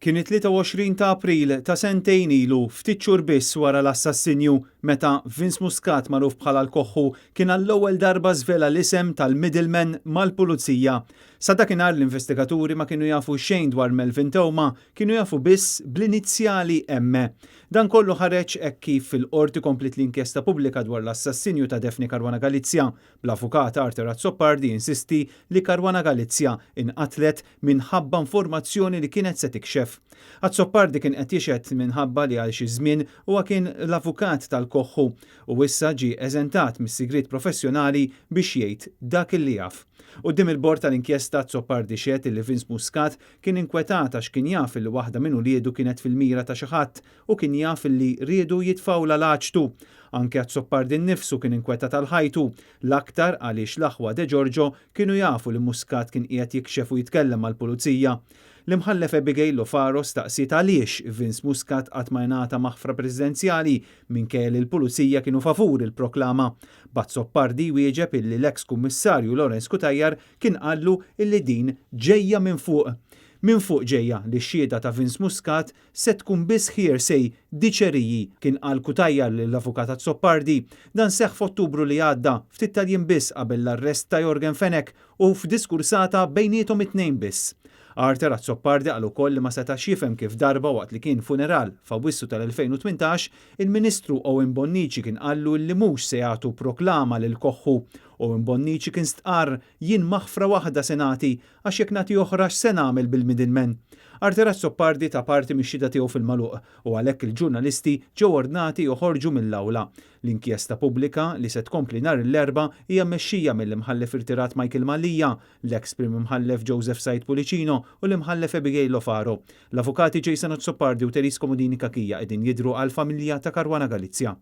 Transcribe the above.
Kien it-23 ta' April ta' sentejn ilu ftit xhur biss wara l-assassinju meta Vince Muscat magħruf bħala l-Koħħu kien għall-ewwel darba żvela l-isem tal-middleman mal-pulizija. Sa dakinhar l-investigaturi ma kienu jafu xejn dwar Melvin Tewma, kienu jafu biss bl-inizjali M. Dan kollu ħareġ hekk kif fil-qorti komplet l-inkjesta pubblika dwar l-assassinju ta' Daphne Caruana Galizia. L-avukat Arthur Azzopardi insisti li Caruana Galizia inqatlet minħabba informazzjoni li kienet se tikxef. Azzopardi kien qed jixed minħabba li għal xi żmien huwa kien l-avukat tal-Koħħu u issa ġie eżentat mis-sigriet professjonali biex jgħid dak li jaf. Quddiem il-bord tal-inkjesta Azzopardi xehed li Vince Muscat kien inkwetat għax kien jaf li waħda minn uliedu kienet fil-mira ta' xi ħadd u kien jaf li riedu jitfgħu l-għaġtu. Anke Azzopardi nnifsu kien inkwetat għal ħajtu, l-aktar għaliex l-aħwa De Giorgio kienu jafu li Muscat kien qiegħed jikxef u jitkellem mal-pulizija. L-imħallef Abigail Lofaro staqsiet għaliex Vince Muscat qatt ma jingħata maħfra presidenzjali minkejja li l-pulizija kienu favur il-proklama. Azzopardi wieġeb illi l-eks kummissarju Lawrence Cutajar kien qallu illi din ġejja minn fuq. Min fuq ġejja li x-xhieda ta' Vince Muscat se tkun biss hearsay diċeriji kien qal Cutajar lill-avukat Azzopardi. Dan seħħ f'Ottubru li għadda ftit tal-jiem biss qabel l-arrest ta' Jorgen Fenech u f'diskursata bejniethom it-tnejn biss. Arthur Azzopardi qal ukoll li ma setax jifhem kif darba waqt li kien funeral f'Awwissu tal-2018 il-Ministru Owen Bonnici kien qallu li mhux se jagħtu proklama lil Koħħu. Owen Bonnici kien stqarr jien maħfra waħda se nagħti għax jekk nagħti oħra x'se nagħmel bil-middleman. Arthur Azzopardi ta' parti mix-xhieda tiegħu fil-magħluq u għalhekk il-ġurnalisti ġew ordnati joħorġu mill-awla. L-inkjesta pubblika li se tkompli nhar l-Erbgħa hija mmexxija mill-imħallef irtirat Michael Mallia, l-eks Prim Imħallef Joseph Said Pulicino u l-imħallef Abigail Lofaro. L-avukati Jason Azzopardi u Teris Komodini Kakija qegħdin jidhru għall-familja ta' Caruana Galizia.